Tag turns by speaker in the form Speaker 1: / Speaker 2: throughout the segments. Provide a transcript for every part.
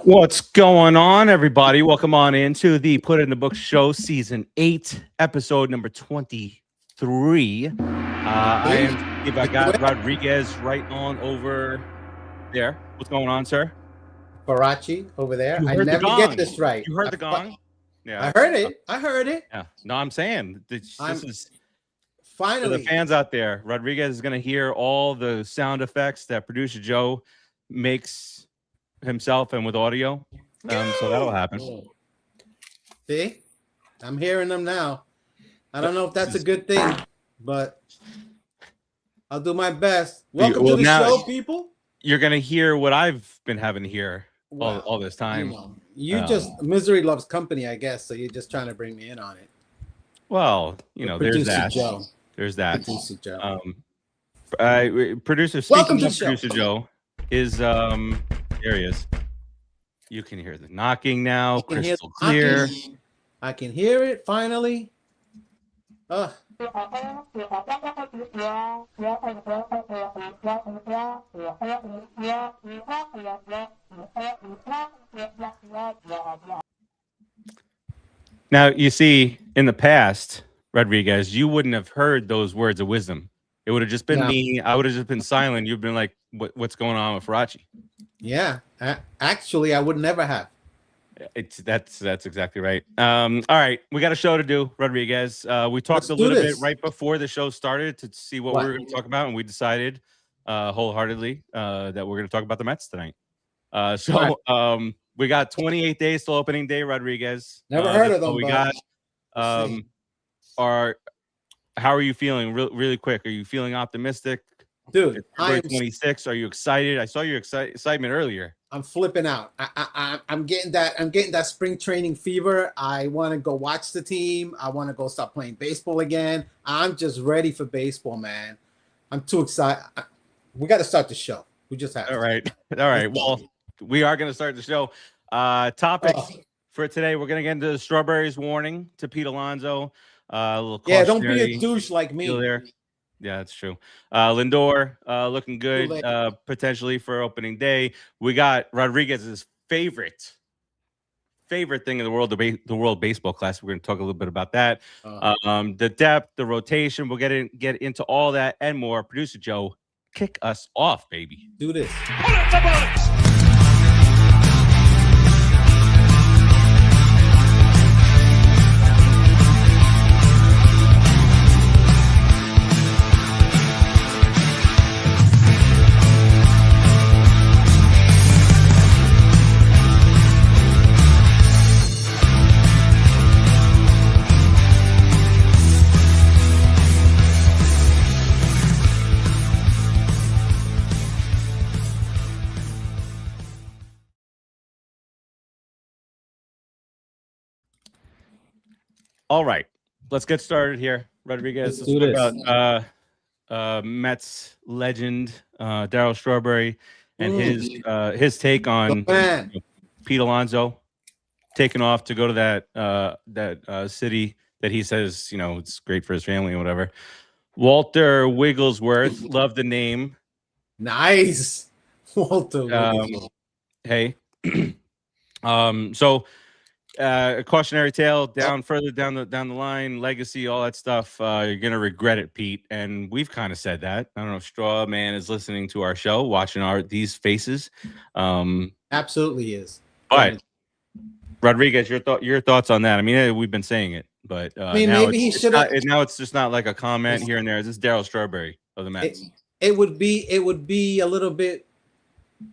Speaker 1: What's going on, everybody? Welcome on into the Put It in the Book show, season 8, episode number 23. I am Steve. I got Rodriguez right on over there. What's going on, sir?
Speaker 2: Farace over there.
Speaker 1: You
Speaker 2: I
Speaker 1: heard the
Speaker 2: never
Speaker 1: gong.
Speaker 2: get this right.
Speaker 1: You heard the gong? Yeah,
Speaker 2: I heard it. I heard it.
Speaker 1: Yeah. No, I'm saying this is for
Speaker 2: Finally
Speaker 1: the fans out there. Rodriguez is going to hear all the sound effects that producer Joe makes himself and with audio. So that'll happen.
Speaker 2: See, I'm hearing them now. I don't know if that's a good thing, but I'll do my best. Welcome to the show, people.
Speaker 1: You're gonna hear what I've been having to hear all this time.
Speaker 2: You just misery loves company, I guess. So you're just trying to bring me in on it.
Speaker 1: Well, there's that.
Speaker 2: Joe.
Speaker 1: There's that.
Speaker 2: Producer Joe.
Speaker 1: Speaking of producer Joe, is there he is. You can hear the knocking now, crystal clear.
Speaker 2: I can hear it finally.
Speaker 1: Now, you see, in the past, Rodriguez, you wouldn't have heard those words of wisdom. It would have just been me. I would have just been silent. You've been like, what's going on with Farace?
Speaker 2: Yeah, actually, I would never have.
Speaker 1: That's exactly right. All right, we got a show to do, Rodriguez. We talked a little bit right before the show started to see what we were going to talk about, and we decided wholeheartedly that we're going to talk about the Mets tonight. We got 28 days till opening day, Rodriguez.
Speaker 2: Never heard of them.
Speaker 1: We got. How are you feeling? Really quick, are you feeling optimistic?
Speaker 2: Dude,
Speaker 1: February 26th. Are you excited? I saw your excitement earlier.
Speaker 2: I'm flipping out. I'm getting that spring training fever. I want to go watch the team. I want to go start playing baseball again. I'm just ready for baseball, man. I'm too excited. We got to start the show. We just have to.
Speaker 1: All right. Well, we are going to start the show. Topic for today, we're going to get into the Strawberry's warning to Pete Alonso. A little
Speaker 2: don't be a douche like me.
Speaker 1: There. Yeah, that's true. Lindor looking good potentially for opening day. We got Rodriguez's favorite thing in the world, the World Baseball Classic. We're going to talk a little bit about that. The depth, the rotation. We'll get into all that and more. Producer Joe, kick us off, baby.
Speaker 2: Do this.
Speaker 1: All right, let's get started here, Rodriguez.
Speaker 2: Let's do this.
Speaker 1: About Mets legend Darryl Strawberry and his take on Pete Alonso taking off to go to that city that he says it's great for his family and whatever. Walter Wigglesworth, love the name.
Speaker 2: Nice, Walter.
Speaker 1: Hey, so. A cautionary tale further down the line, legacy, all that stuff. You're gonna regret it, Pete. And we've kind of said that. I don't know if Straw Man is listening to our show, watching these faces.
Speaker 2: Absolutely is.
Speaker 1: But Rodriguez, your thoughts on that? I mean, we've been saying it, but
Speaker 2: maybe he should have.
Speaker 1: Now it's just not like a comment here and there. This is Darryl Strawberry of the Mets.
Speaker 2: It would be a little bit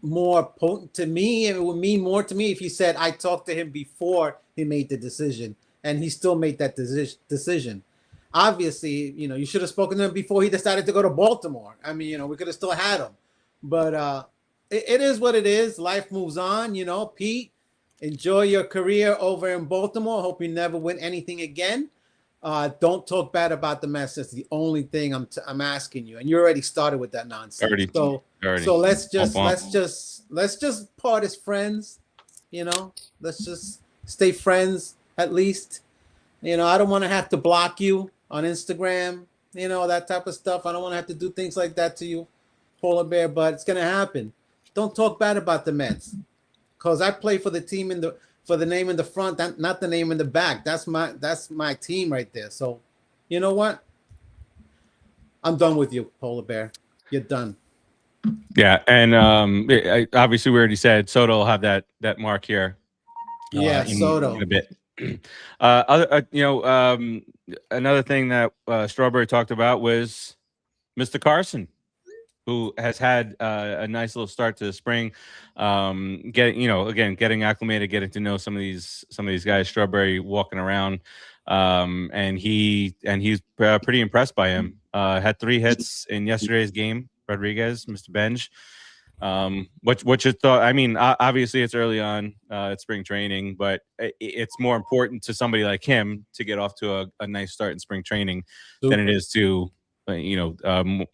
Speaker 2: more potent to me. It would mean more to me if he said I talked to him before he made the decision, and he still made that decision. Obviously, you should have spoken to him before he decided to go to Baltimore. I mean, we could have still had him, but it is what it is. Life moves on. Pete, enjoy your career over in Baltimore. Hope you never win anything again. Don't talk bad about the Mets. That's the only thing I'm asking you, and you already started with that nonsense. So let's just part as friends. Let's just stay friends at least. I don't want to have to block you on Instagram. That type of stuff. I don't want to have to do things like that to you, polar bear. But it's gonna happen. Don't talk bad about the Mets. because I play for the team for the name in the front, not the name in the back. That's my team right there. So, you know what? I'm done with you, Polar Bear. You're done.
Speaker 1: Yeah, and obviously we already said Soto will have that mark here.
Speaker 2: Yeah, Soto
Speaker 1: in a bit. Another thing that Strawberry talked about was Mr. Carson, who has had a nice little start to the spring. Getting acclimated, getting to know some of these guys. Strawberry walking around, and he's pretty impressed by him. Had 3 hits in yesterday's game. Rodriguez, Mr. Benj. What's your thought? I mean, obviously it's early on, it's spring training, but it's more important to somebody like him to get off to a nice start in spring training than it is to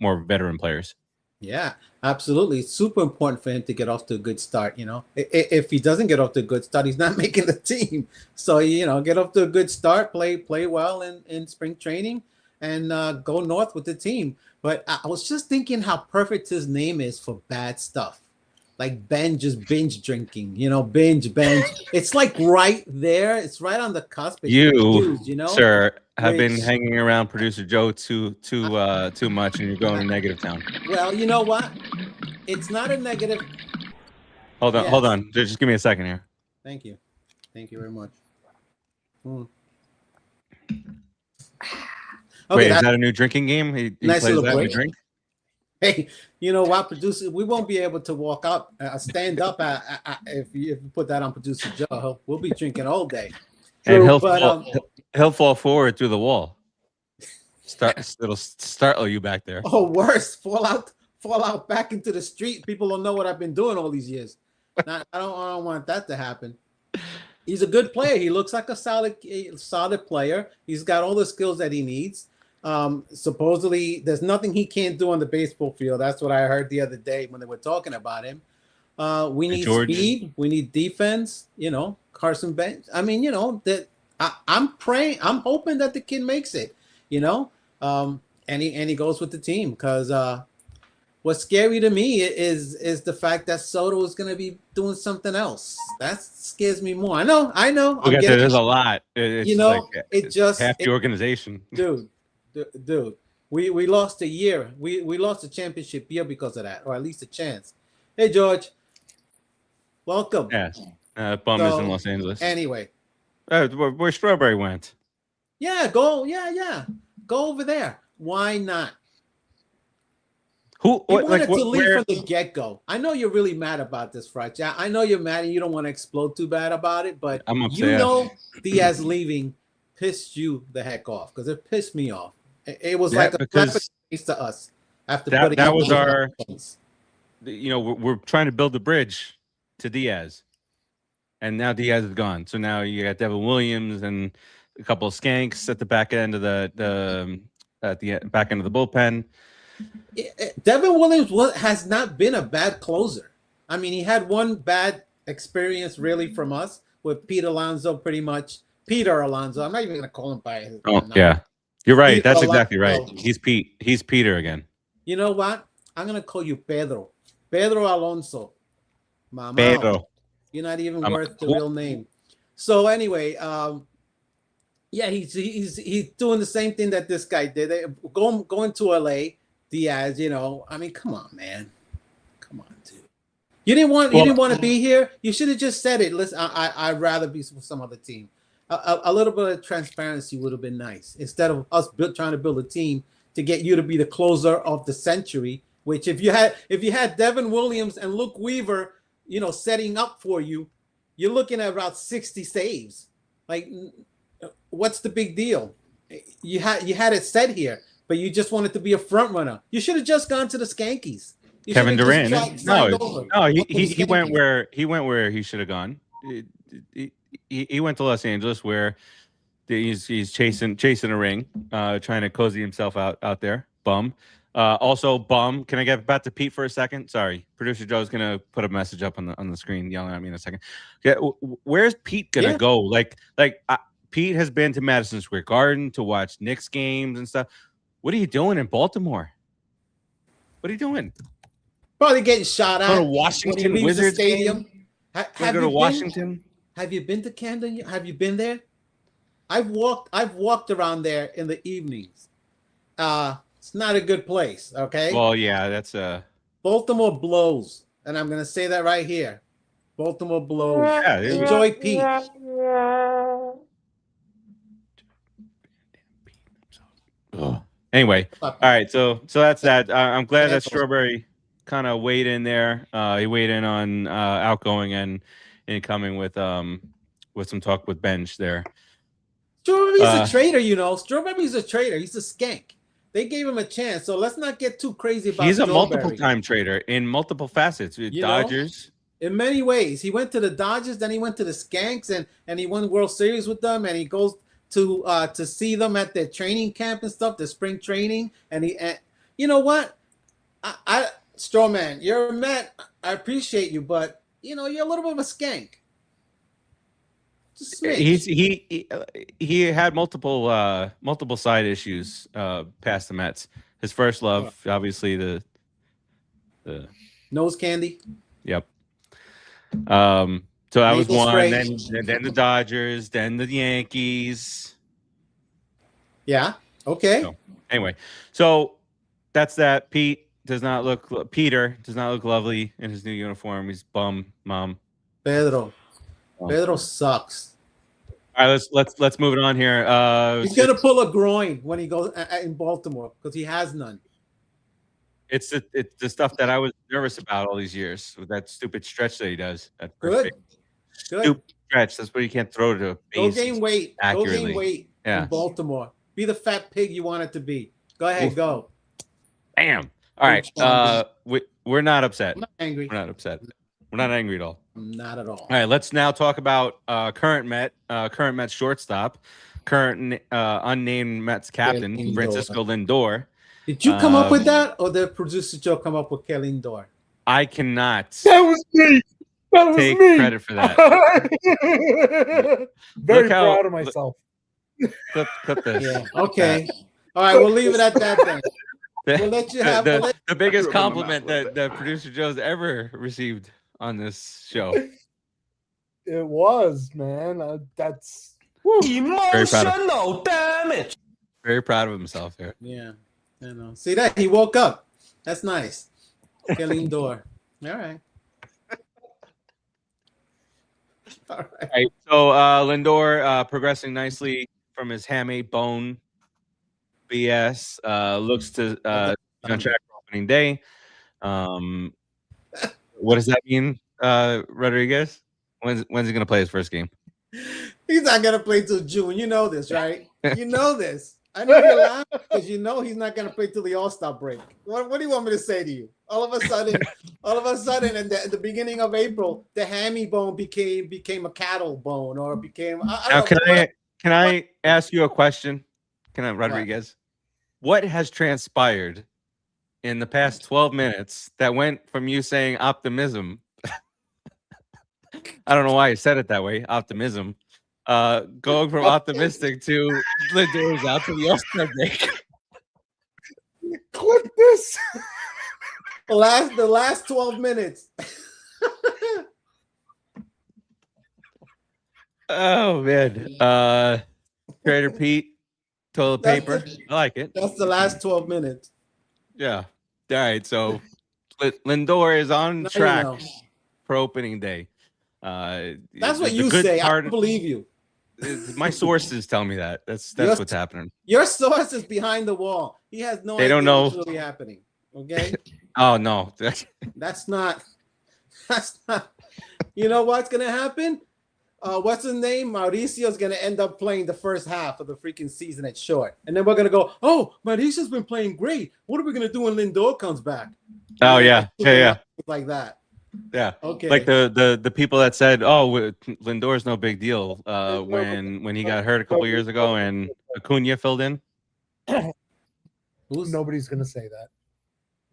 Speaker 1: more veteran players.
Speaker 2: Yeah, absolutely. It's super important for him to get off to a good start. If he doesn't get off to a good start, he's not making the team. So, get off to a good start, play well in spring training, and go north with the team. But I was just thinking how perfect his name is for bad stuff. Like just binge drinking, binge. It's like right there. It's right on the cusp.
Speaker 1: Sir, have been hanging around producer Joe too much, and you're going to negative town.
Speaker 2: Well, you know what? It's not a negative.
Speaker 1: Hold on. Just give me a second here.
Speaker 2: Thank you very much.
Speaker 1: Okay, wait, is that a new drinking game? He
Speaker 2: nice
Speaker 1: plays that
Speaker 2: break.
Speaker 1: Drink?
Speaker 2: Hey, you know what, producer? We won't be able to walk up, stand up if you put that on producer Joe. We'll be drinking all day.
Speaker 1: And he'll fall forward through the wall. It'll startle you back there.
Speaker 2: Oh, worse, fall out back into the street. People don't know what I've been doing all these years. Now, I don't want that to happen. He's a good player. He looks like a solid player. He's got all the skills that he needs. Supposedly, there's nothing he can't do on the baseball field. That's what I heard the other day when they were talking about him. We need speed. We need defense. Carson Bench. I mean, that I'm praying. I'm hoping that the kid makes it. And he goes with the team because what's scary to me is the fact that Soto is going to be doing something else. That scares me more. I know.
Speaker 1: There's a lot. It's
Speaker 2: just
Speaker 1: half the organization,
Speaker 2: dude. We lost a year. We lost a championship year because of that, or at least a chance. Hey, George, welcome.
Speaker 1: Yes, Bum is in Los Angeles.
Speaker 2: Anyway,
Speaker 1: where Strawberry went.
Speaker 2: Yeah, go over there. Why not?
Speaker 1: Who
Speaker 2: wanted to leave from the get-go? I know you're really mad about this, Farace. I know you're mad and you don't want to explode too bad about it, but Diaz leaving pissed you the heck off because it pissed me off. It was like a slap to us after putting
Speaker 1: that was our. We're trying to build a bridge to Diaz, and now Diaz is gone. So now you got Devin Williams and a couple of skanks at the back end of the back end of the bullpen.
Speaker 2: Devin Williams has not been a bad closer. I mean, he had one bad experience really from us with Pete Alonso, pretty much. Peter Alonso. I'm not even going to call him by his name.
Speaker 1: Yeah. You're right. That's exactly right. He's Pete. He's Peter again.
Speaker 2: You know what? I'm going to call you Pedro. Pedro Alonso. Mama.
Speaker 1: Pedro.
Speaker 2: You're not even worth the real name. So anyway, he's doing the same thing that this guy did. Going to LA, Diaz, I mean, come on, man. Come on, dude. You didn't want to be here. You should have just said it. Listen, I'd rather be with some other team. A little bit of transparency would have been nice instead of us trying to build a team to get you to be the closer of the century. Which if you had Devin Williams and Luke Weaver, setting up for you, you're looking at about 60 saves. Like, what's the big deal? You had it set here, but you just wanted to be a front runner. You should have just gone to the Skankies.
Speaker 1: Kevin Durant. He went where he should have gone. He went to Los Angeles where he's chasing a ring, trying to cozy himself out there. Bum. Also, Bum. Can I get back to Pete for a second? Sorry, producer Joe's gonna put a message up on the screen, yelling at me in a second. Yeah, where's Pete gonna go? Like Pete has been to Madison Square Garden to watch Knicks games and stuff. What are you doing in Baltimore? What are you doing?
Speaker 2: Probably getting shot at.
Speaker 1: Go to Washington Wizards
Speaker 2: Stadium.
Speaker 1: Game?
Speaker 2: Have
Speaker 1: go to Washington?
Speaker 2: Have you been to Camden? Have you been there? I've walked around there in the evenings. It's not a good place. Okay.
Speaker 1: Well, yeah, that's a
Speaker 2: Baltimore blows, and I'm gonna say that right here. Baltimore blows.
Speaker 1: Yeah,
Speaker 2: Enjoy Pete.
Speaker 1: Anyway, all right. So that's that. I'm glad that Strawberry kind of weighed in there. He weighed in on outgoing and incoming with some talk with Benj there.
Speaker 2: Strawberry's a traitor, you know. Strawberry's a traitor. He's a skank. They gave him a chance, so let's not get too crazy about.
Speaker 1: He's a
Speaker 2: Strawberry.
Speaker 1: multiple-time trader in multiple facets. Dodgers.
Speaker 2: In many ways, he went to the Dodgers, then he went to the Skanks, and he won World Series with them, and he goes to see them at their training camp and stuff, the spring training, and you know what, I Strawman, you're a Met. I appreciate you, but you know you're a little bit of a skank.
Speaker 1: He had multiple side issues past the Mets. His first love, obviously, the
Speaker 2: nose candy.
Speaker 1: Yep. So that was one. Then the Dodgers, then the Yankees.
Speaker 2: Yeah. Okay.
Speaker 1: So, anyway, so that's that. Peter does not look lovely in his new uniform. He's bum, mom.
Speaker 2: Pedro sucks.
Speaker 1: All right, let's move it on here.
Speaker 2: He's gonna pull a groin when he goes in Baltimore because he has none.
Speaker 1: It's the stuff that I was nervous about all these years with that stupid stretch that he does.
Speaker 2: Good.
Speaker 1: Stupid stretch. That's why you can't throw to a base.
Speaker 2: Go gain weight.
Speaker 1: Accurately.
Speaker 2: Go gain weight in Baltimore. Be the fat pig you want it to be. Go ahead.
Speaker 1: Oof.
Speaker 2: Go.
Speaker 1: Bam. All right. We're not upset.
Speaker 2: I'm not angry.
Speaker 1: We're not upset. We're not angry at all.
Speaker 2: Not at all.
Speaker 1: All right. Let's now talk about current Mets shortstop, current unnamed Mets captain, Francisco Lindor.
Speaker 2: Did you come up with that, or did producer Joe come up with Kelly Lindor?
Speaker 1: I cannot.
Speaker 3: That was me.
Speaker 1: Take credit for that.
Speaker 3: Very proud of myself.
Speaker 1: Clip this.
Speaker 2: Yeah. Okay. All right. We'll leave it at that then. We'll let you have
Speaker 1: the biggest compliment that producer Joe's ever received on this show.
Speaker 3: It was, man. That's
Speaker 4: emotional damage.
Speaker 1: Very proud of himself here.
Speaker 2: Yeah. I know. See that? He woke up. That's nice. Kelly Lindor. All right.
Speaker 1: All right. So Lindor progressing nicely from his hamate bone BS. Looks to be on track for opening day. What does that mean, Rodriguez? When's he gonna play his first game?
Speaker 2: He's not gonna play till June. You know this, right? You know this. I know you're laughing because you know he's not gonna play till the All-Star break. What do you want me to say to you? All of a sudden, at the beginning of April, the hammy bone became a cattle bone, or became.
Speaker 1: Can I ask you a question? Can I, Rodriguez? What has transpired in the past 12 minutes that went from you saying optimism? I don't know why you said it that way. Optimism. Going from optimistic to Lindor's out to the All-Star break.
Speaker 3: Clip this.
Speaker 2: The last 12 minutes.
Speaker 1: Oh man. Trader Pete, toilet paper. I like it.
Speaker 2: That's the last 12 minutes.
Speaker 1: Yeah. All right. So Lindor is on track for opening day.
Speaker 2: That's what you say. I don't believe you.
Speaker 1: My sources tell me that. That's what's happening.
Speaker 2: Your source is behind the wall. He has no idea
Speaker 1: don't know
Speaker 2: what's really happening. Okay.
Speaker 1: Oh no.
Speaker 2: That's not. You know what's gonna happen? What's his name? Mauricio's gonna end up playing the first half of the freaking season at short, and then we're gonna go, oh, Mauricio's been playing great. What are we gonna do when Lindor comes back?
Speaker 1: Oh yeah.
Speaker 2: Like that.
Speaker 1: Yeah.
Speaker 2: Okay.
Speaker 1: Like the people that said, "Oh, Lindor's no big deal," when he got hurt a couple years ago and Acuna filled in.
Speaker 3: Nobody's gonna say that.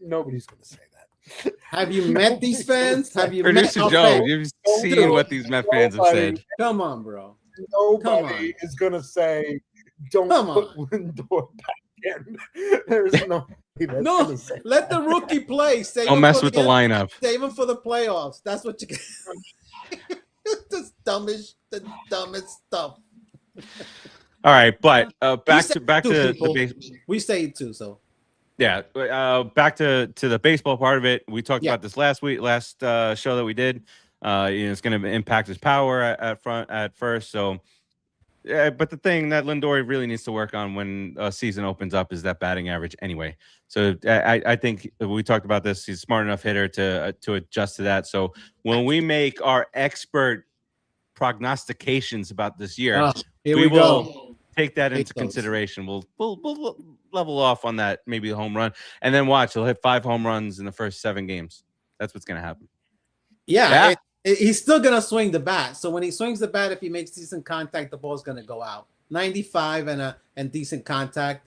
Speaker 3: Nobody's gonna say that.
Speaker 2: Have you met these fans? Have you
Speaker 1: Producer
Speaker 2: met
Speaker 1: Joe? You've seen what these Met fans have said.
Speaker 2: Come on, bro.
Speaker 3: Nobody is gonna say, "Don't put Lindor back in." There's no.
Speaker 2: No, let the rookie play.
Speaker 1: Don't mess with the lineup.
Speaker 2: Save him for the playoffs. That's what you get. the dumbest stuff.
Speaker 1: All right, but back to the
Speaker 2: people.
Speaker 1: base.
Speaker 2: We say it too, so
Speaker 1: Yeah, back to the baseball part of it. We talked about this last show that we did. It's going to impact his power at first. So, but the thing that Lindor really needs to work on when a season opens up is that batting average anyway. So I think we talked about this. He's a smart enough hitter to adjust to that. So when we make our expert prognostications about this year, we will take that into consideration. We'll level off on that, maybe a home run, and then watch. He'll hit 5 home runs in the first 7 games. That's what's going to happen.
Speaker 2: Yeah. He's still going to swing the bat. So when he swings the bat, if he makes decent contact, the ball's going to go out. 95 and decent contact.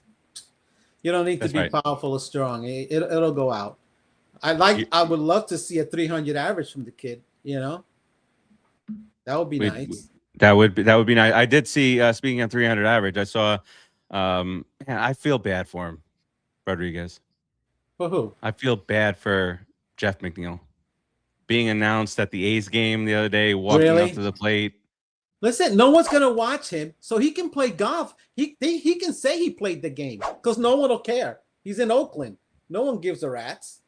Speaker 2: You don't need to be powerful or strong. It'll go out. I would love to see a 300 average from the kid. That would be nice.
Speaker 1: That would be nice. I did see. Speaking of 300 average, I saw. Man, I feel bad for him, Rodriguez.
Speaker 2: For who?
Speaker 1: I feel bad for Jeff McNeil. Being announced at the A's game the other day, walking up to the plate.
Speaker 2: Listen, no one's gonna watch him, so he can play golf. He can say he played the game because no one will care. He's in Oakland. No one gives a rat's.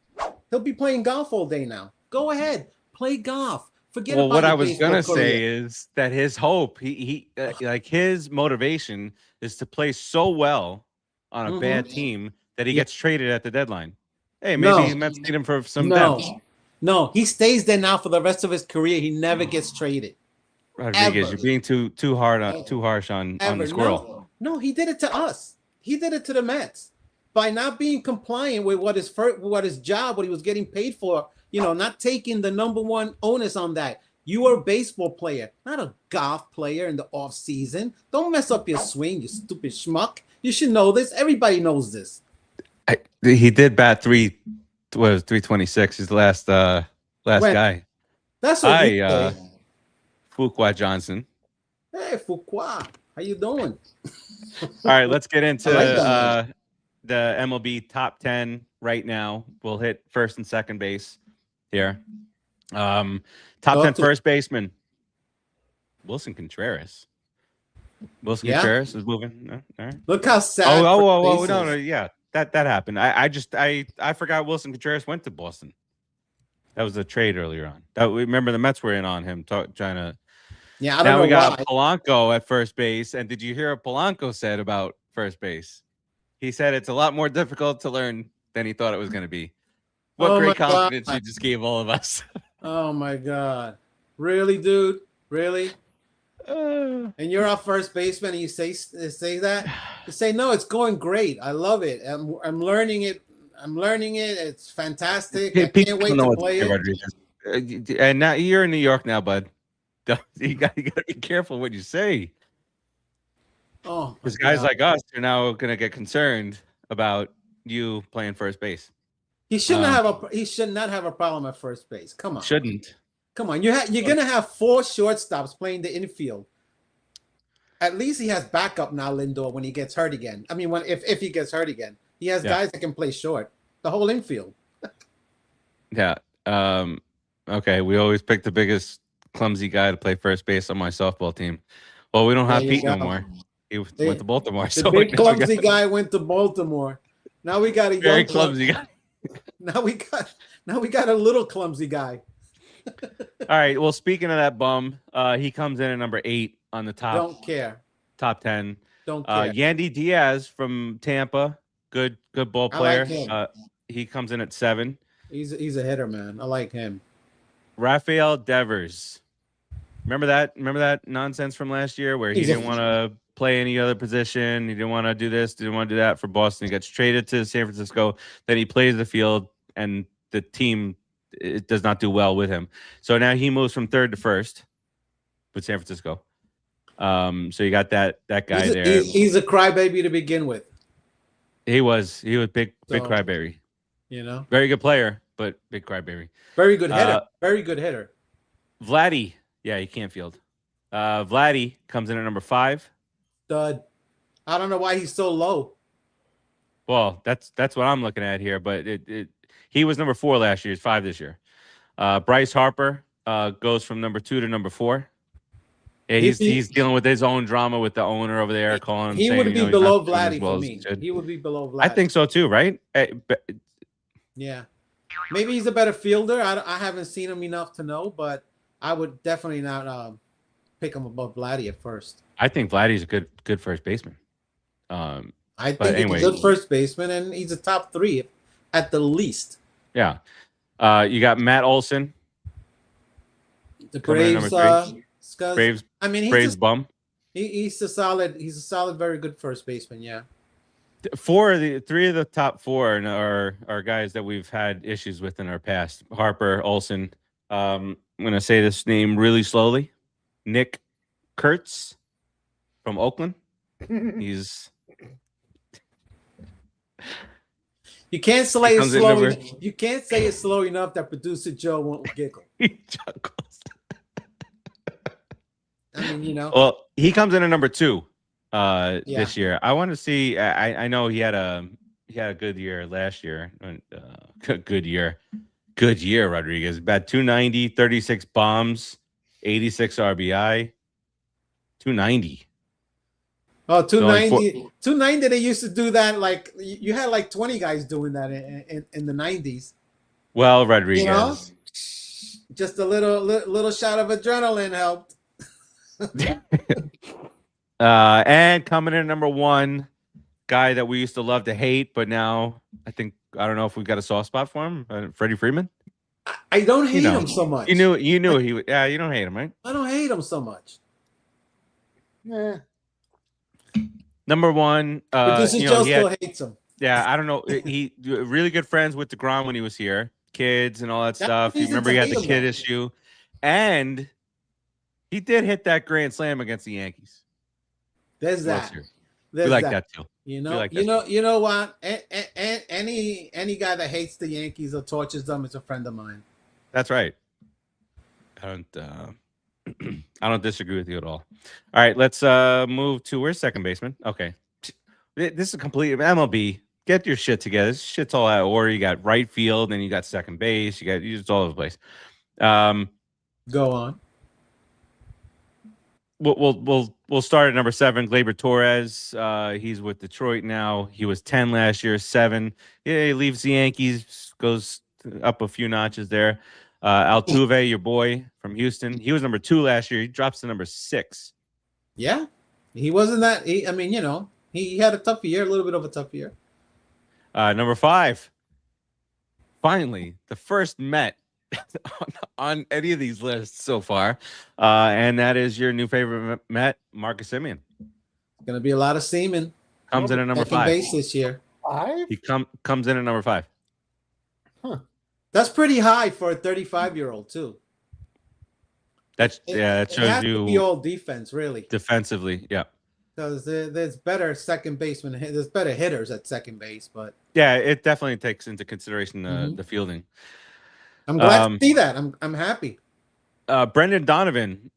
Speaker 2: He'll be playing golf all day now. Go ahead, play golf. Forget about
Speaker 1: what I was
Speaker 2: gonna
Speaker 1: say is that his hope, he like his motivation is to play so well on a bad team that he gets traded at the deadline. Hey, maybe Mets need him for some depth.
Speaker 2: No, he stays there now for the rest of his career. He never gets traded.
Speaker 1: Rodriguez, you're being too harsh on the squirrel.
Speaker 2: No, he did it to us. He did it to the Mets by not being compliant with what his job, what he was getting paid for. Not taking the number one onus on that. You are a baseball player, not a golf player in the off season. Don't mess up your swing, you stupid schmuck. You should know this. Everybody knows this.
Speaker 1: He did bat 326. He's the last guy.
Speaker 2: That's what
Speaker 1: Fuqua Johnson.
Speaker 2: Hey, Fuqua. How you doing?
Speaker 1: All right, let's get into the MLB top 10 right now. We'll hit first and second base here. Top 10 first baseman. Wilson Contreras. Contreras is moving. No? All right.
Speaker 2: Look how sad.
Speaker 1: Oh, no, yeah. That happened. I forgot Wilson Contreras went to Boston. That was a trade earlier on. Remember the Mets were in on him trying to.
Speaker 2: Yeah, I don't know.
Speaker 1: We got Polanco at first base, and did you hear what Polanco said about first base? He said it's a lot more difficult to learn than he thought it was going to be. What great confidence you just gave all of us.
Speaker 2: Oh my God! Really, dude? Really? And you're our first baseman, and you say that? You say no. It's going great. I love it. I'm learning it. It's fantastic. I can't wait to play it.
Speaker 1: And now you're in New York now, bud. You got to be careful what you say.
Speaker 2: Oh,
Speaker 1: because guys like us are now going to get concerned about you playing first base.
Speaker 2: He should not have a problem at first base. Come on.
Speaker 1: Shouldn't.
Speaker 2: Come on. You're going to have 4 shortstops playing the infield. At least he has backup now, Lindor, when he gets hurt again. I mean, if he gets hurt again. He has guys that can play short. The whole infield.
Speaker 1: Yeah. Okay. We always pick the biggest clumsy guy to play first base on my softball team. Well, we don't have Pete no more. He went to Baltimore.
Speaker 2: The big clumsy guy went to Baltimore. Now we got a
Speaker 1: very clumsy guy.
Speaker 2: Now we got a little clumsy guy.
Speaker 1: All right. Well, speaking of that bum, he comes in at number 8 on the top.
Speaker 2: Don't care.
Speaker 1: Top 10.
Speaker 2: Don't care.
Speaker 1: Yandy Diaz from Tampa. Good ball player.
Speaker 2: I like him.
Speaker 1: He comes in at 7.
Speaker 2: He's a hitter, man. I like him.
Speaker 1: Rafael Devers. Remember that nonsense from last year where he didn't want to play any other position. He didn't want to do this, didn't want to do that for Boston. He gets traded to San Francisco. Then he plays the field, and the team it does not do well with him. So now he moves from 3rd to 1st with San Francisco. So you got that guy there.
Speaker 2: He's a crybaby to begin with.
Speaker 1: He was big crybaby. Very good player, but big crybaby.
Speaker 2: Very good hitter. Very good hitter.
Speaker 1: Vladdy. Yeah, he can't field. Vladdy comes in at number 5.
Speaker 2: Stud. I don't know why he's so low.
Speaker 1: Well, that's what I'm looking at here, but he was number 4 last year. He's 5 this year. Bryce Harper, goes from number 2 to number 4. Yeah,
Speaker 2: He'd be-
Speaker 1: he's dealing with his own drama with the owner over there, calling him.
Speaker 2: He
Speaker 1: saying,
Speaker 2: would be
Speaker 1: he's
Speaker 2: below
Speaker 1: not doing as
Speaker 2: Vladdy
Speaker 1: well
Speaker 2: for
Speaker 1: as
Speaker 2: me.
Speaker 1: he should.
Speaker 2: He would be below Vladdy.
Speaker 1: I think so too, right?
Speaker 2: Yeah. Maybe he's a better fielder. I haven't seen him enough to know, but I would definitely not pick him above Vladdy at first.
Speaker 1: I think Vladdy's a good first baseman.
Speaker 2: I
Speaker 1: but
Speaker 2: think
Speaker 1: anyway.
Speaker 2: he's a good first baseman, and he's a top 3 at the least.
Speaker 1: Yeah. You got Matt Olson.
Speaker 2: The
Speaker 1: coming in
Speaker 2: Braves,
Speaker 1: number 3.
Speaker 2: Braves. I mean,
Speaker 1: Braves bum.
Speaker 2: He's a solid, very good first baseman. Yeah.
Speaker 1: 3 of the top 4 are guys that we've had issues with in our past. Harper, Olson. I'm gonna say this name really slowly. Nick Kurtz from Oakland. He's
Speaker 2: You can't say
Speaker 1: He
Speaker 2: it
Speaker 1: comes in
Speaker 2: slow.
Speaker 1: number-
Speaker 2: You can't say it slow enough that producer Joe won't giggle.
Speaker 1: he chuckles.
Speaker 2: I mean, you know.
Speaker 1: Well, he comes in at number 2 this year. I want to see. I know he had a good year last year. Good year, Rodriguez. About 290, 36 bombs, 86 RBI, 290.
Speaker 2: Oh, 290. 290, they used to do that. Like you had like 20 guys doing that in the 90s.
Speaker 1: Well, Rodriguez.
Speaker 2: You know? Just a little shot of adrenaline helped.
Speaker 1: And coming in at number 1, guy that we used to love to hate, but now I don't know if we've got a soft spot for him. Freddie Freeman.
Speaker 2: I don't hate him so much.
Speaker 1: You knew he would. Yeah, you don't hate him, right?
Speaker 2: I don't hate him so much.
Speaker 3: Yeah.
Speaker 1: Number 1.
Speaker 2: Producer Joe still hates him.
Speaker 1: Yeah, I don't know. He really good friends with DeGrom when he was here, kids and all that stuff. You
Speaker 2: reason
Speaker 1: remember
Speaker 2: to
Speaker 1: he had
Speaker 2: hate
Speaker 1: the
Speaker 2: him,
Speaker 1: kid
Speaker 2: though.
Speaker 1: issue, and he did hit that grand slam against the Yankees.
Speaker 2: There's
Speaker 1: World
Speaker 2: that.
Speaker 1: Series.
Speaker 2: There's
Speaker 1: We like that too.
Speaker 2: You
Speaker 1: We
Speaker 2: know,
Speaker 1: like that
Speaker 2: you know what? Any guy that hates the Yankees or tortures them is a friend of mine.
Speaker 1: That's right. I don't. I don't disagree with you at all. All right, let's move to where's second baseman. Okay, this is a complete MLB. Get your shit together. This shit's all out of order. You got right field, and you got second base. You it's all over the place.
Speaker 2: Go on.
Speaker 1: We'll start at number 7, Gleyber Torres. He's with Detroit now. He was 10 last year, 7. Yeah, he leaves the Yankees, goes up a few notches there. Altuve, your boy from Houston. He was number 2 last year. He drops to number 6.
Speaker 2: Yeah, he wasn't that. I mean, you know, he had a tough year, a little bit of a tough year.
Speaker 1: Number 5. Finally, the first Met on any of these lists so far, and that is your new favorite Met, Marcus Semien.
Speaker 2: Gonna be a lot of semen.
Speaker 1: Comes in at number
Speaker 2: Second
Speaker 1: 5.
Speaker 2: base this year.
Speaker 3: 5?
Speaker 1: He comes in at number 5.
Speaker 2: That's pretty high for a 35-year-old too.
Speaker 1: That
Speaker 2: It
Speaker 1: shows
Speaker 2: has to
Speaker 1: you
Speaker 2: be all defense, really,
Speaker 1: defensively. Yeah.
Speaker 2: because there's better second basemen. There's better hitters at second base, but
Speaker 1: Yeah, it definitely takes into consideration
Speaker 2: Mhm.
Speaker 1: the fielding.
Speaker 2: I'm glad to see that. I'm happy.
Speaker 1: Brendan Donovan,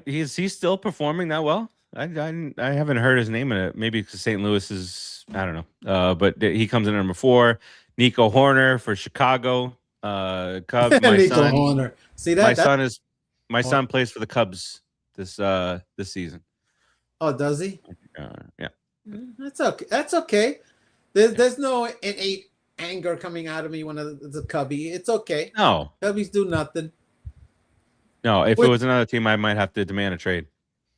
Speaker 1: is he still performing that well? I haven't heard his name in it. Maybe because St. Louis is, I don't know. But he comes in at number 4. Nico Horner for Chicago Cubs. My
Speaker 2: Nico
Speaker 1: son,
Speaker 2: Horner. See that?
Speaker 1: my son plays for the Cubs this season.
Speaker 2: Oh, does he?
Speaker 1: Yeah.
Speaker 2: That's okay. That's okay. There's no innate anger coming out of me when the Cubby. It's okay.
Speaker 1: No,
Speaker 2: Cubbies do nothing.
Speaker 1: no. If
Speaker 2: Wait.
Speaker 1: it was another team, I might have to demand a trade.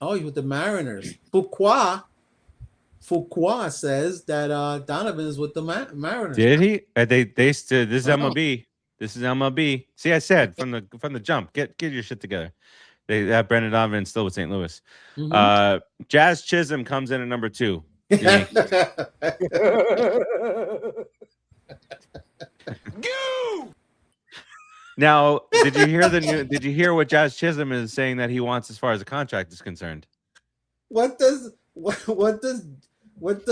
Speaker 2: Oh, he's with the Mariners. Fuqua says that Donovan is with the Mariners.
Speaker 1: Did he? They still. This is
Speaker 2: Wow.
Speaker 1: MLB. This is MLB. See, I said from the jump. Get your shit together. They have Brendan Donovan still with St. Louis.
Speaker 2: Mhm.
Speaker 1: Jazz Chisholm comes in at number 2. Now, did you hear Did you hear what Jazz Chisholm is saying that he wants as far as the contract is concerned?
Speaker 2: What does what? What's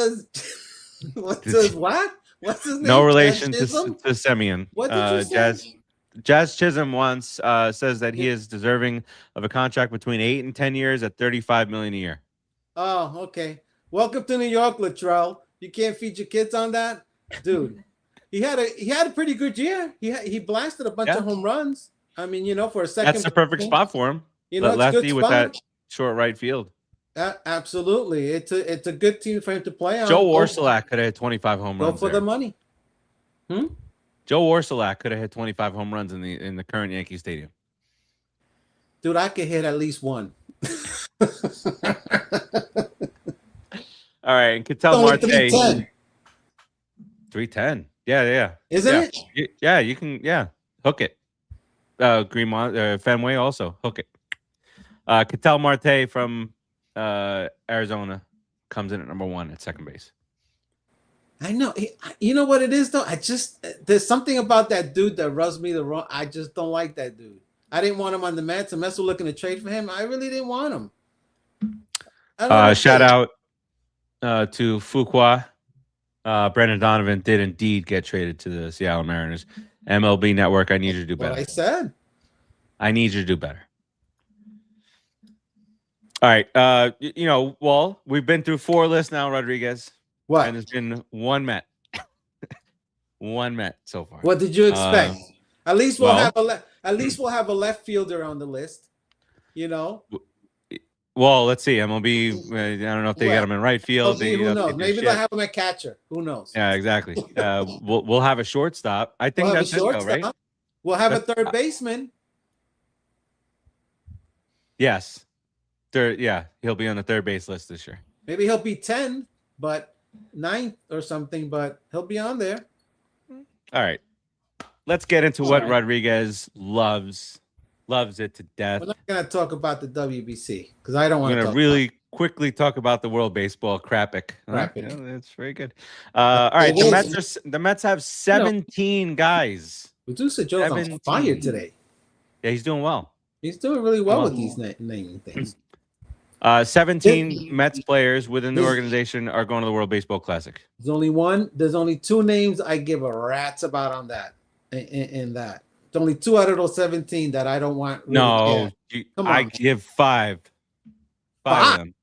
Speaker 2: his name?
Speaker 1: No relation to
Speaker 2: Chisholm?
Speaker 1: Semien.
Speaker 2: What did you say?
Speaker 1: Jazz Chisholm once says that he is deserving of a contract between 8 and 10 years at $35 million a year.
Speaker 2: Oh, okay. Welcome to New York, Latrell. You can't feed your kids on that, dude. He had a pretty good year. He blasted a bunch of home runs. I mean, you know, for a second,
Speaker 1: that's the perfect spot for him.
Speaker 2: You know, it's
Speaker 1: lefty
Speaker 2: good
Speaker 1: with
Speaker 2: spot.
Speaker 1: that short right field.
Speaker 2: Absolutely, it's a good team for him to play on.
Speaker 1: Joe Orsolak could have hit 25 home runs.
Speaker 2: Go for the money.
Speaker 1: Joe Orsolak could have hit 25 home runs in the current Yankee Stadium.
Speaker 2: Dude, I could hit at least one.
Speaker 1: All right, and Ketel Marte.
Speaker 2: 310.
Speaker 1: Yeah.
Speaker 2: Isn't
Speaker 1: it? Yeah, you can. Yeah, hook it. Greenmont, Fenway also hook it. Ketel Marte from Arizona comes in at number 1 at second base.
Speaker 2: I know. You know what it is though. There's something about that dude that rubs me the wrong. I just don't like that dude. I didn't want him on the Mets. The Mets were looking to trade for him. I really didn't want him.
Speaker 1: Shout out to Fuqua. Brendan Donovan did indeed get traded to the Seattle Mariners. MLB Network, I need you to do better.
Speaker 2: What I said.
Speaker 1: I need you to do better. All right. Wall, we've been through 4 lists now, Rodriguez.
Speaker 2: What?
Speaker 1: And there's been 1 Met. 1 Met so far.
Speaker 2: What did you expect? At least we'll have a left fielder on the list. You know.
Speaker 1: Well, let's see. MLB. I don't know if they got him in right field.
Speaker 2: Who knows? Maybe they'll have him at catcher. Who knows?
Speaker 1: Yeah, exactly. We'll have a shortstop. I think that's it, though, right?
Speaker 2: We'll have a third baseman.
Speaker 1: Yes. He'll be on the third base list this year.
Speaker 2: Maybe he'll be 10, but 9th or something. But he'll be on there.
Speaker 1: All right. Let's get into what Rodriguez loves it to death.
Speaker 2: We're not going to talk about the WBC because I don't want to.
Speaker 1: We're going to really quickly talk about the World Baseball Crapic. That's very good. All right, the Mets have 17 guys.
Speaker 2: Producer Joe's on fire today.
Speaker 1: Yeah, he's doing well.
Speaker 2: He's doing really well with these naming things.
Speaker 1: 17 Mets players within the organization are going to the World Baseball Classic.
Speaker 2: There's only 2 names I give a rat's about on that. In that. It's only 2 out of those 17 that I don't want.
Speaker 1: I give 5. 5 of them.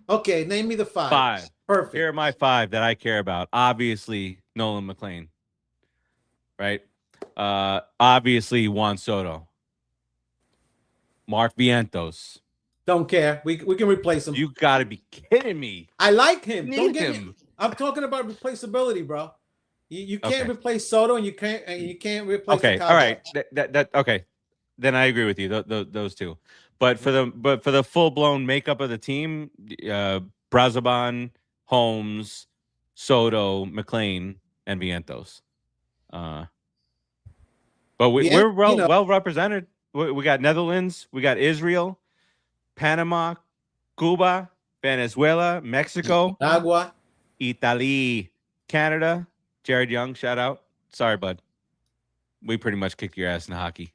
Speaker 2: Okay, name me the 5.
Speaker 1: 5.
Speaker 2: Perfect.
Speaker 1: Here are my 5 that I care about. Obviously, Nolan McLean. Right? Obviously, Juan Soto. Mark Vientos.
Speaker 2: Don't care. We can replace him.
Speaker 1: You got to be kidding me.
Speaker 2: I like him. Don't get him. I'm talking about replaceability, bro. You can't replace Soto, and you can't replace.
Speaker 1: Okay, all right. Okay. Then I agree with you. Those 2, but for the full blown makeup of the team, Brazoban, Holmes, Soto, McLean, and Vientos. But we're well represented. We got Netherlands, we got Israel, Panama, Cuba, Venezuela, Mexico,
Speaker 2: Agua,
Speaker 1: Italy, Canada. Jared Young, shout out. Sorry, bud. We pretty much kicked your ass in hockey,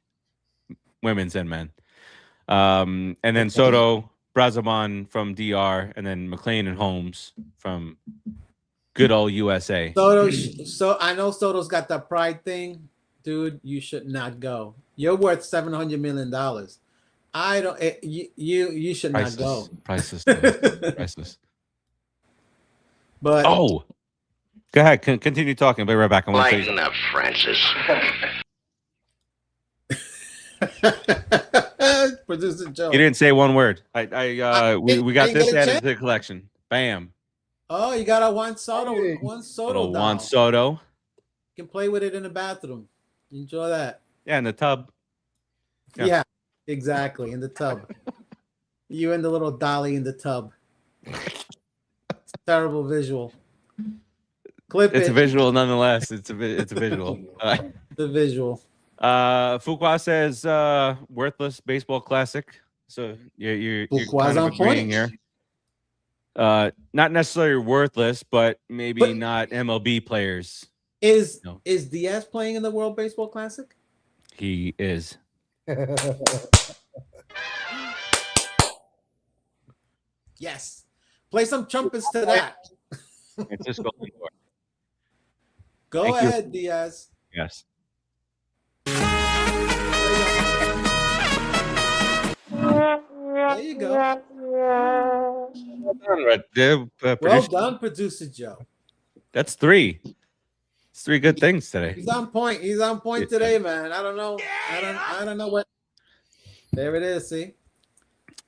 Speaker 1: women's and men. And then Soto, Brazoban from DR, and then McLean and Holmes from good old USA.
Speaker 2: So I know Soto's got that pride thing, dude. You should not go. You're worth $700 million. I don't. You should not go.
Speaker 1: Priceless. Priceless.
Speaker 2: But
Speaker 1: go ahead. Continue talking. I'll be right back.
Speaker 5: Lighten up, Francis.
Speaker 2: Producer Joe.
Speaker 1: You didn't say one word. We got this added to the collection. Bam.
Speaker 2: Oh, you got a Juan Soto.
Speaker 1: Juan Soto.
Speaker 2: You can play with it in the bathroom. Enjoy that.
Speaker 1: Yeah, in the tub.
Speaker 2: Yeah, exactly. In the tub. You and the little dolly in the tub. Terrible visual.
Speaker 1: It's a visual nonetheless. It's a visual.
Speaker 2: The visual.
Speaker 1: Fuqua says worthless baseball classic. So you're kind of agreeing here. Not necessarily worthless, but maybe not MLB players.
Speaker 2: Is Diaz playing in the World Baseball Classic?
Speaker 1: He is.
Speaker 2: Yes. Play some trumpets to that. Go ahead, Diaz.
Speaker 1: Yes.
Speaker 2: There you go.
Speaker 1: Well
Speaker 2: done, Producer Joe.
Speaker 1: That's 3. It's three good things today.
Speaker 2: He's on point. He's on point today, man. I don't know. I don't know what. There it is. See.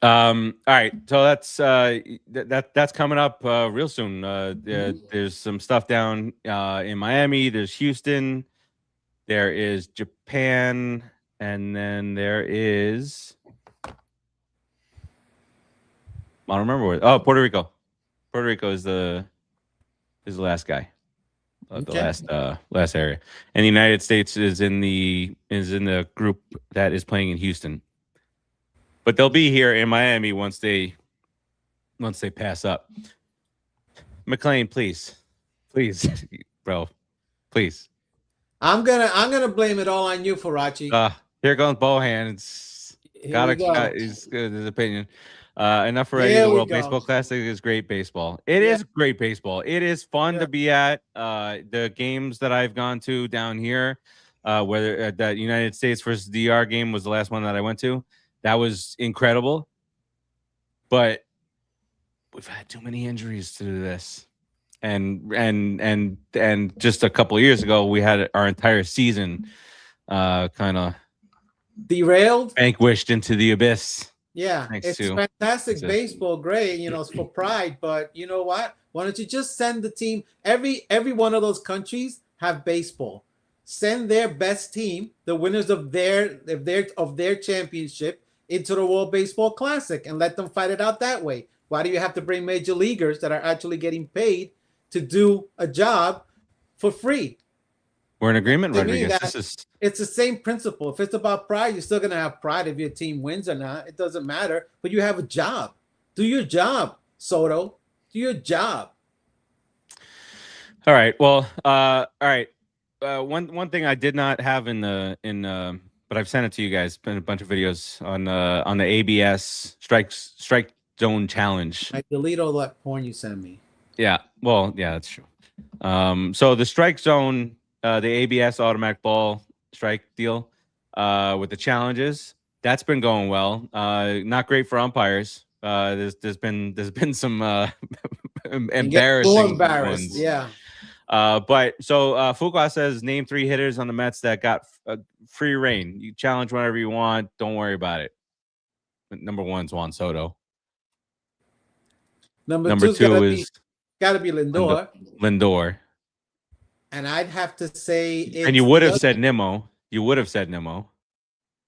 Speaker 1: All right, so that's coming up real soon. There's some stuff down in Miami. There's Houston. There is Japan, and then there is I don't remember what. Oh, Puerto Rico. Puerto Rico is the last guy, the last area, and the United States is in the group that is playing in Houston. But they'll be here in Miami once they pass up. McLean, please, bro, please.
Speaker 2: I'm gonna blame it all on you, Farace.
Speaker 1: Here goes Bohan. He's good his opinion. Enough already. The World Baseball Classic is great baseball. It is great baseball. It is fun to be at. The games that I've gone to down here, whether that United States versus DR game was the last one that I went to. That was incredible. But we've had too many injuries to do this. And just a couple of years ago, we had our entire season kind of
Speaker 2: derailed,
Speaker 1: vanquished into the abyss.
Speaker 2: Yeah, it's fantastic baseball, great, it's for pride. But you know what? Why don't you just send the team? Every one of those countries have baseball. Send their best team, the winners of their championship, into the World Baseball Classic and let them fight it out that way. Why do you have to bring major leaguers that are actually getting paid to do a job for free?
Speaker 1: We're in agreement, Rodriguez.
Speaker 2: It's the same principle. If it's about pride, you're still going to have pride if your team wins or not. It doesn't matter. But you have a job. Do your job, Soto. Do your job.
Speaker 1: All right. Well, all right. One thing I did not have but I've sent it to you guys. Been a bunch of videos on the ABS strike zone challenge.
Speaker 2: I delete all that porn you sent me.
Speaker 1: Yeah. Well, yeah, that's true. So the strike zone, the ABS automatic ball strike deal, with the challenges, that's been going well. Not great for umpires. There's been some embarrassing ones.
Speaker 2: Yeah.
Speaker 1: But so Fuqua says name 3 hitters on the Mets that got free reign. You challenge whenever you want. Don't worry about it. Number 1's Juan Soto.
Speaker 2: Number 2 is got to be Lindor.
Speaker 1: Lindor.
Speaker 2: And I'd have to say,
Speaker 1: and you would have said Nimmo. You would have said Nimmo.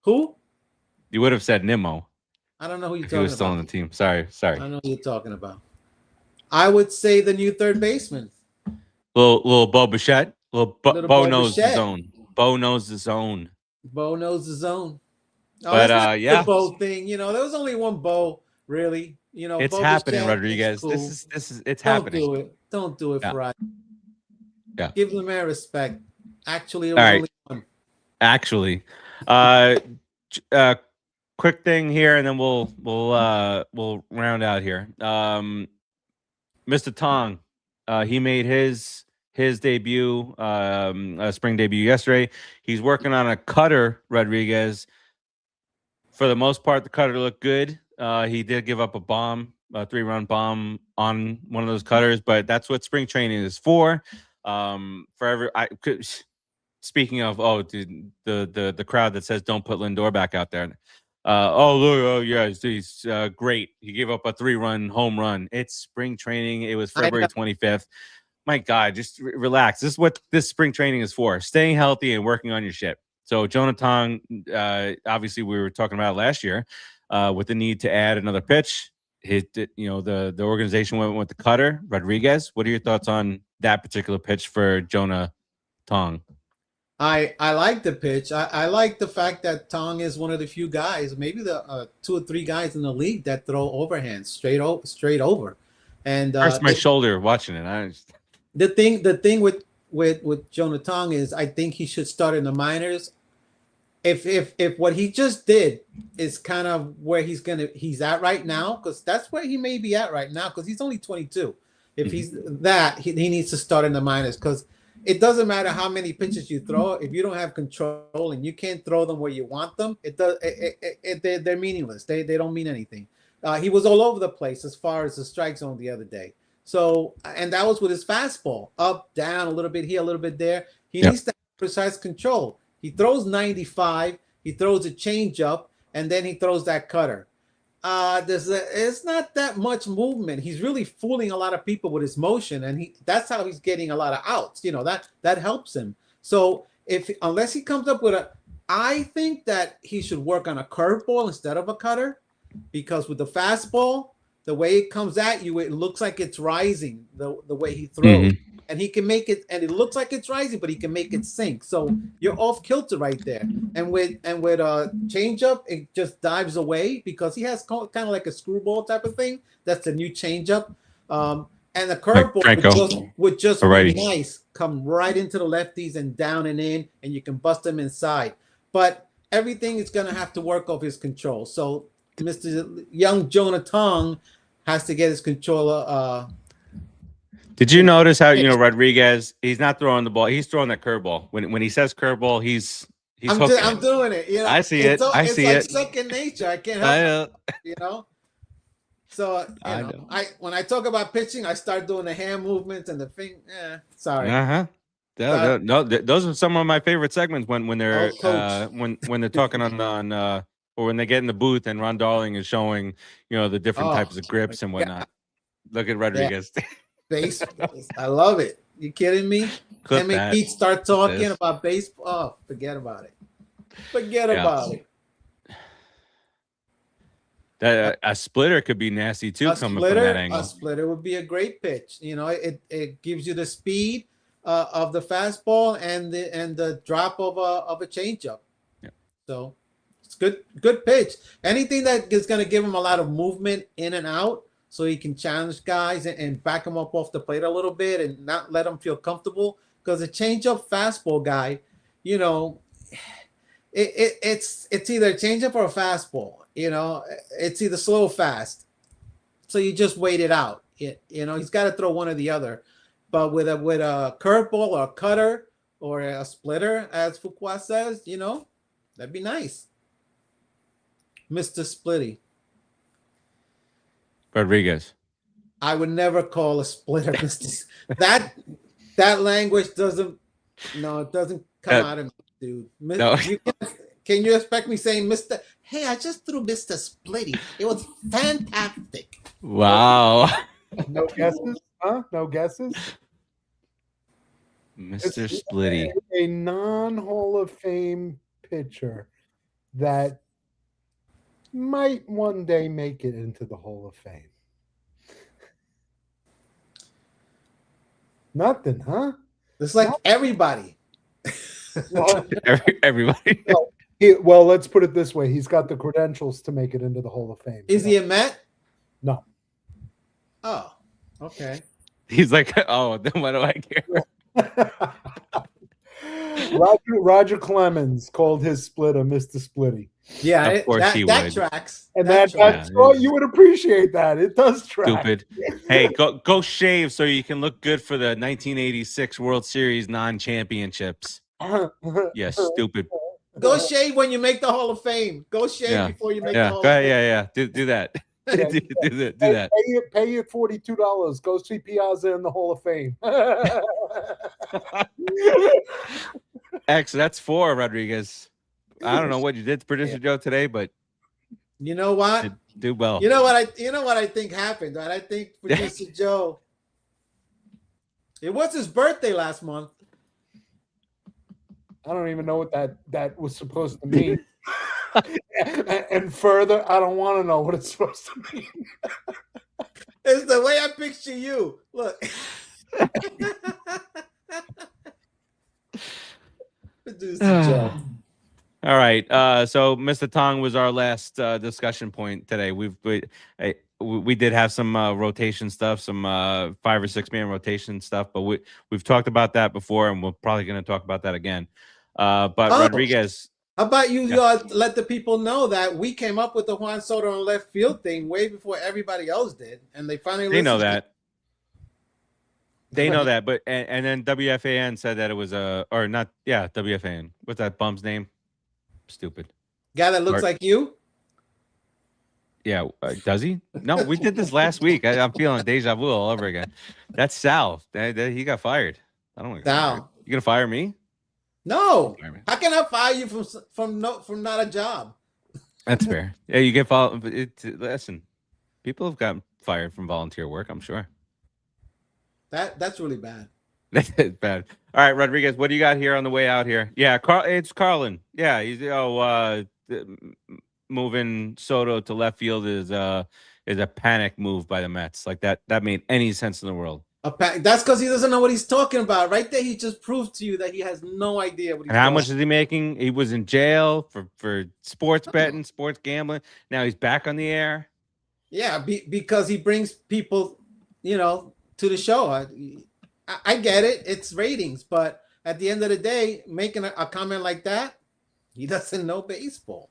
Speaker 2: Who?
Speaker 1: You would have said Nimmo.
Speaker 2: I don't know who you're talking about.
Speaker 1: He was still on the team. Sorry.
Speaker 2: I know who you're talking about. I would say the new third baseman.
Speaker 1: Little Bo Bichette. Bo knows the zone. Bo knows the zone.
Speaker 2: Bo knows the zone. Oh,
Speaker 1: but yeah,
Speaker 2: the Bo thing. There was only one Bo, really.
Speaker 1: It's
Speaker 2: Bo
Speaker 1: happening,
Speaker 2: Bichette,
Speaker 1: Rodriguez.
Speaker 2: cool.
Speaker 1: It's happening.
Speaker 2: Don't do it, Fry.
Speaker 1: Yeah.
Speaker 2: Give the man respect. Actually, it
Speaker 1: was
Speaker 2: only one.
Speaker 1: Actually, quick thing here, and then we'll round out here. Mr. Tong, he made his debut, spring debut yesterday. He's working on a cutter, Rodriguez. For the most part, the cutter looked good. He did give up a 3-run bomb on one of those cutters, but that's what spring training is for. Speaking of, the crowd that says don't put Lindor back out there. He's great. He gave up a 3-run home run. It's spring training. It was February 25th. My God, just relax. This is what this spring training is for: staying healthy and working on your shit. So Jonathan, obviously we were talking about it last year, with the need to add another pitch. The organization went with the cutter. Rodriguez, what are your thoughts on that particular pitch for Jonah Tong?
Speaker 2: I like the pitch. I like the fact that Tong is one of the few guys, maybe the 2 or 3 guys in the league that throw overhand straight over. And
Speaker 1: hurts my shoulder watching it.
Speaker 2: The thing with Jonah Tong is I think he should start in the minors. If what he just did is kind of where he's at right now, because that's where he may be at right now, because he's only 22. If he's that, he needs to start in the minors, because it doesn't matter how many pitches you throw. If you don't have control and you can't throw them where you want them, they're meaningless. They don't mean anything. He was all over the place as far as the strike zone the other day. So, and that was with his fastball, up, down, a little bit here, a little bit there. He needs to have precise control. He throws 95, he throws a changeup, and then he throws that cutter. It's not that much movement. He's really fooling a lot of people with his motion, and that's how he's getting a lot of outs. You know, that helps him. So unless he comes up with I think that he should work on a curveball instead of a cutter, because with the fastball, the way it comes at you, it looks like it's rising the way he throws. And he can make it, and it looks like it's rising, but he can make it sink. So you're off kilter right there. And with changeup, it just dives away because he has kind of like a screwball type of thing. That's the new changeup. And the curveball would just be nice, come right into the lefties and down and in, and you can bust them inside. But everything is going to have to work off his control. So Mr. Young Jonah Tong has to get his controller.
Speaker 1: Did you notice how, Rodriguez, he's not throwing the ball. He's throwing that curveball. When he says curveball, he's
Speaker 2: I'm doing it. You know,
Speaker 1: I see it.
Speaker 2: It's like second nature. I can't help it. You know? So, when I talk about pitching, I start doing the hand movements and the thing. Sorry.
Speaker 1: No, those are some of my favorite segments when they're when they're talking on or when they get in the booth and Ron Darling is showing, the different types of grips and whatnot. Look at Rodriguez.
Speaker 2: Base, I love it. You kidding me? And make Pete start talking about baseball. Oh, forget about it. Forget about it.
Speaker 1: That a splitter could be nasty too. Coming from that angle,
Speaker 2: a splitter would be a great pitch. It gives you the speed of the fastball and the drop of a changeup.
Speaker 1: Yeah.
Speaker 2: So it's good pitch. Anything that is going to give him a lot of movement in and out, so he can challenge guys and back him up off the plate a little bit and not let him feel comfortable. Because a changeup fastball guy, it's either a changeup or a fastball. It's either slow or fast. So you just wait it out. He's got to throw one or the other. But with a curveball or a cutter or a splitter, as Fuqua says, that'd be nice. Mr. Splitty.
Speaker 1: Rodriguez.
Speaker 2: I would never call a splitter Mr. That language doesn't come out of me, dude.
Speaker 1: No.
Speaker 2: Can you expect me saying Mr. Hey, I just threw Mr. Splitty. It was fantastic.
Speaker 1: Wow.
Speaker 3: No guesses? Huh? No guesses?
Speaker 1: Mr. Splitty.
Speaker 3: A non-Hall of Fame pitcher that might one day make it into the Hall of Fame. Nothing, huh?
Speaker 2: It's like everybody.
Speaker 1: Everybody.
Speaker 3: Well, let's put it this way. He's got the credentials to make it into the Hall of Fame.
Speaker 2: Is he a Met?
Speaker 3: No.
Speaker 2: Oh, okay.
Speaker 1: He's like, oh, then what do I care?
Speaker 3: Roger Clemens called his splitter Mr. Splitty.
Speaker 2: Yeah,
Speaker 1: of course he
Speaker 2: that
Speaker 1: would.
Speaker 2: tracks.
Speaker 3: And that's you would appreciate that. It does track.
Speaker 1: Stupid. Hey, go shave so you can look good for the 1986 World Series non-championships. Yeah, stupid.
Speaker 2: Go shave when you make the Hall of Fame. Go shave before you make the Hall of Fame.
Speaker 1: Yeah. Do that. do that.
Speaker 3: Pay you $42. Go see Piazza in the Hall of Fame.
Speaker 1: X, that's 4, Rodriguez. I don't know what you did to Producer Joe today, but
Speaker 2: you know what?
Speaker 1: Do well.
Speaker 2: You know what I think happened, right? I think Producer Joe. It was his birthday last month.
Speaker 3: I don't even know what that was supposed to mean. And further, I don't want to know what it's supposed to mean.
Speaker 2: It's the way I picture you. Look. Producer Joe.
Speaker 1: All right. So Mr. Tong was our last discussion point today. We did have some rotation stuff, some 5 or 6 man rotation stuff, but we've talked about that before, and we're probably going to talk about that again. But Rodriguez.
Speaker 2: How about you let the people know that we came up with the Juan Soto on left field thing way before everybody else did, and they finally
Speaker 1: they know that. They know that, but and then WFAN said that it was WFAN. What's that bum's name? Stupid
Speaker 2: guy that looks like you.
Speaker 1: Yeah, does he? No, we did this last week. I'm feeling deja vu all over again. That's Sal. He got fired. I don't want to get fired.
Speaker 2: Sal.
Speaker 1: You gonna fire me?
Speaker 2: No.
Speaker 1: Fire me.
Speaker 2: How can I fire you from not a job?
Speaker 1: That's fair. Yeah, you get listen, people have gotten fired from volunteer work, I'm sure.
Speaker 2: That's really bad.
Speaker 1: That's bad. All right, Rodriguez, what do you got here on the way out here? Yeah, it's Carlin. Yeah, he's moving Soto to left field is a panic move by the Mets. Like that made any sense in the world.
Speaker 2: That's because he doesn't know what he's talking about. Right there, he just proved to you that he has no idea what he's
Speaker 1: And how much is he making? He was in jail for sports betting, sports gambling. Now he's back on the air.
Speaker 2: Yeah, because he brings people, to the show. I get it. It's ratings. But at the end of the day, making a comment like that, he doesn't know baseball.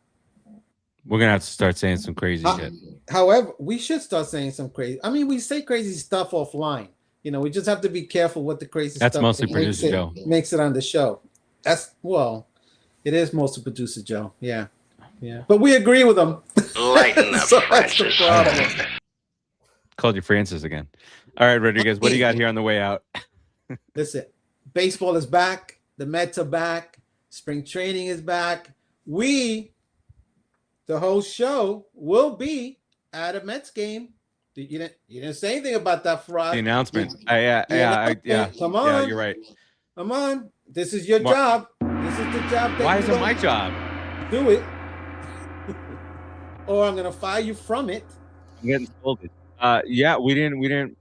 Speaker 1: We're going to have to start saying some crazy shit.
Speaker 2: However, we should start saying some crazy. I mean, we say crazy stuff offline. We just have to be careful what the crazy
Speaker 1: That's
Speaker 2: stuff
Speaker 1: mostly producer Joe.
Speaker 2: Makes it on the show. It is mostly producer Joe. Yeah. Yeah. But we agree with him.
Speaker 4: Lighten up,
Speaker 2: So that's the problem.
Speaker 1: Called you Francis again. All right, Rodriguez, what do you got here on the way out?
Speaker 2: Listen, baseball is back. The Mets are back. Spring training is back. The whole show, will be at a Mets game. You didn't say anything about that, Farace.
Speaker 1: The announcement.
Speaker 2: Come on.
Speaker 1: Yeah, you're right.
Speaker 2: Come on. This is your job. This is the job.
Speaker 1: Why is it my job?
Speaker 2: Do it. Or I'm going to fire you from it.
Speaker 1: I'm getting scolded. We didn't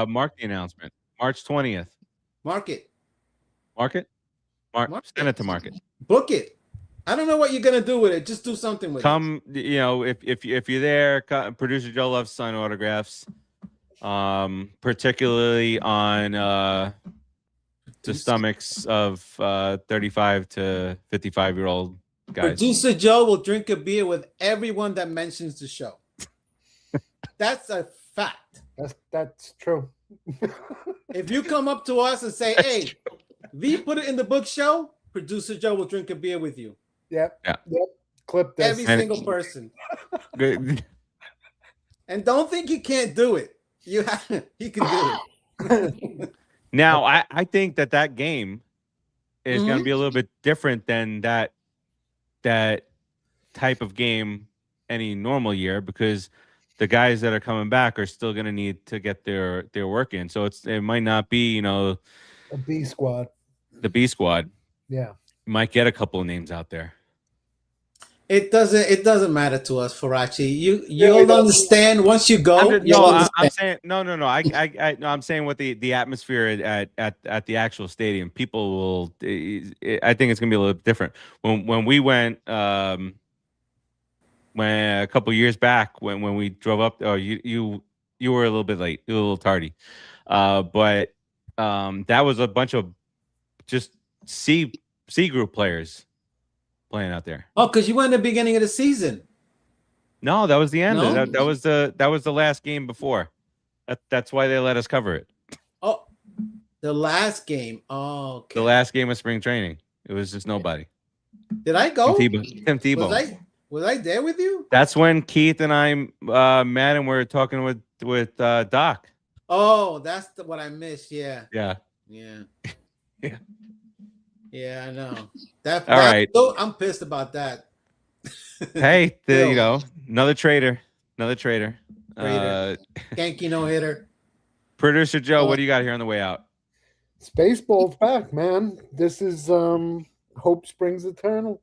Speaker 1: mark the announcement. March 20th.
Speaker 2: Mark it.
Speaker 1: Mark it? Send it to market.
Speaker 2: Book it. I don't know what you're going to do with it. Just do something with
Speaker 1: it. If you're there, producer Joe loves sign autographs, particularly on the stomachs of 35 to 55-year-old guys.
Speaker 2: Producer Joe will drink a beer with everyone that mentions the show. That's a fact.
Speaker 3: That's true.
Speaker 2: If you come up to us and say, "Hey, V put it in the book show," producer Joe will drink a beer with you.
Speaker 3: Yep. Clip this.
Speaker 2: Every single person. And don't think you can't do it. He can do it.
Speaker 1: Now, I think that game is going to be a little bit different than that type of game any normal year, because the guys that are coming back are still going to need to get their work in. So it might not be, a
Speaker 3: B squad.
Speaker 1: The B squad.
Speaker 3: Yeah.
Speaker 1: You might get a couple of names out there.
Speaker 2: It doesn't matter to us, Farace. You'll understand once you go.
Speaker 1: I'm saying no. I'm saying what the atmosphere at the actual stadium. People will. I think it's gonna be a little different. When we went, when a couple years back, when we drove up. Oh, you were a little bit late. You were a little tardy, but that was a bunch of just C group players playing out there.
Speaker 2: Oh, because you went at the beginning of the season.
Speaker 1: No, that was the end.
Speaker 2: No?
Speaker 1: That was the last game before. That's why they let us cover it.
Speaker 2: Oh, the last game. Oh, okay.
Speaker 1: The last game of spring training. It was just nobody.
Speaker 2: Did I go?
Speaker 1: Tim Tebow.
Speaker 2: Was I there with you?
Speaker 1: That's when Keith and I met and we were talking with Doc.
Speaker 2: Oh, that's what I missed. Yeah.
Speaker 1: Yeah.
Speaker 2: Yeah. Yeah, I know. All
Speaker 1: right.
Speaker 2: I'm pissed about that.
Speaker 1: Hey, another traitor.
Speaker 2: Yankee no hitter.
Speaker 1: Producer Joe, what do you got here on the way out?
Speaker 3: It's baseball's back, man. This is hope springs eternal.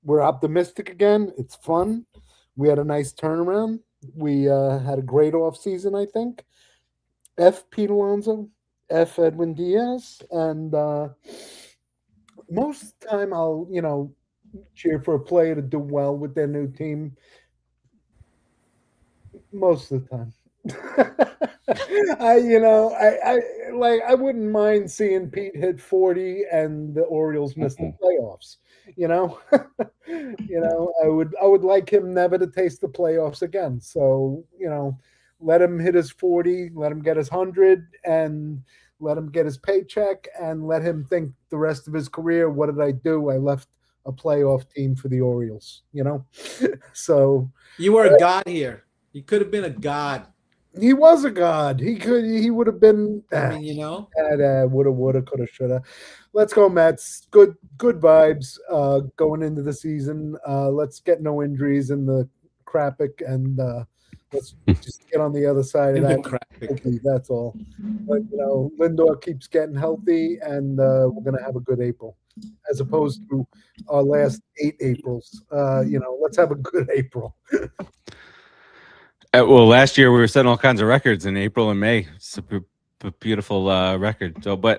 Speaker 3: We're optimistic again. It's fun. We had a nice turnaround. We had a great offseason, I think. F. Pete Alonso, F. Edwin Diaz, and most of the time I'll, cheer for a player to do well with their new team. Most of the time. I wouldn't mind seeing Pete hit 40 and the Orioles miss the playoffs. I would like him never to taste the playoffs again. So, let him hit his 40, let him get his 100, and let him get his paycheck, and let him think the rest of his career, what did I do? I left a playoff team for the Orioles, So
Speaker 2: you were a god here. He could have been a god.
Speaker 3: He was a god. He would have been.
Speaker 2: I mean, you know,
Speaker 3: woulda, coulda, shoulda. Let's go, Mets. Good vibes going into the season. Let's get no injuries in the Krapic, and let's just get on the other side of that. Healthy, that's all. But Lindor keeps getting healthy, and we're gonna have a good April, as opposed to our last 8 Aprils. Let's have a good April.
Speaker 1: Well, last year we were setting all kinds of records in April and May. It's a beautiful record. So, but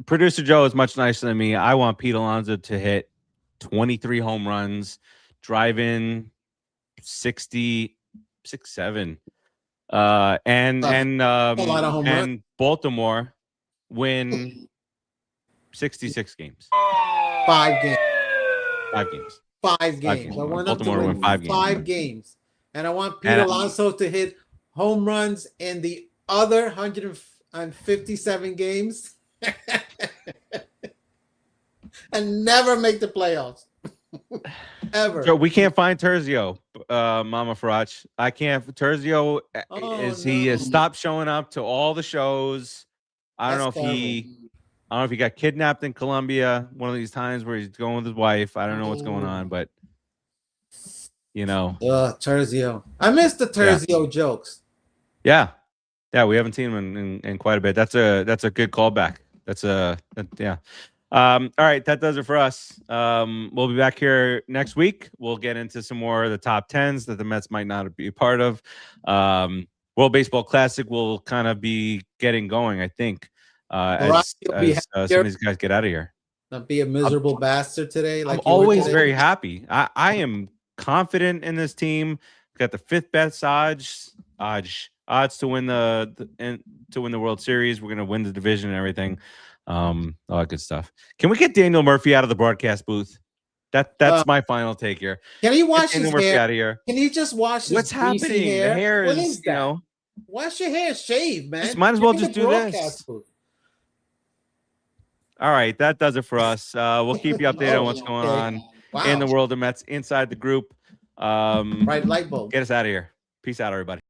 Speaker 1: producer Joe is much nicer than me. I want Pete Alonso to hit 23 home runs, drive in 67, and Baltimore win 66 games.
Speaker 2: 5 games.
Speaker 1: 5 games.
Speaker 2: 5 games. I want
Speaker 1: Baltimore
Speaker 2: them to
Speaker 1: win 5 games.
Speaker 2: 5 games. And I want Pete Alonso to hit home runs in the other 157 games and never make the playoffs. Ever.
Speaker 1: So we can't find Terzio, Mama Farace. I can't. Terzio he has stopped showing up to all the shows. I don't know if he got kidnapped in Colombia one of these times where he's going with his wife. I don't know what's going on, but
Speaker 2: Terzio. I miss the Terzio jokes.
Speaker 1: Yeah, we haven't seen him in quite a bit. That's a good callback. All right, that does it for us. We'll be back here next week. We'll get into some more of the top 10s that the Mets might not be a part of. World Baseball Classic will kind of be getting going, I think, as some of these guys get out of here.
Speaker 2: Not be a miserable bastard today. Like
Speaker 1: I'm always very happy. I am confident in this team. Got the 5th best odds to win the World Series. We're gonna win the division and everything. All that good stuff. Can we get Daniel Murphy out of the broadcast booth? That's my final take here.
Speaker 2: Can he wash his
Speaker 1: Murphy
Speaker 2: hair?
Speaker 1: Out of here.
Speaker 2: Can he just wash his
Speaker 1: What's happening?
Speaker 2: hair?
Speaker 1: The hair
Speaker 2: what
Speaker 1: is
Speaker 2: that? Wash your hair, shave, man.
Speaker 1: Might as well just do this.
Speaker 2: Booth.
Speaker 1: All right, that does it for us. We'll keep you updated on what's going on in the world of Mets inside the group.
Speaker 2: Right light bulb.
Speaker 1: Get us out of here. Peace out, everybody.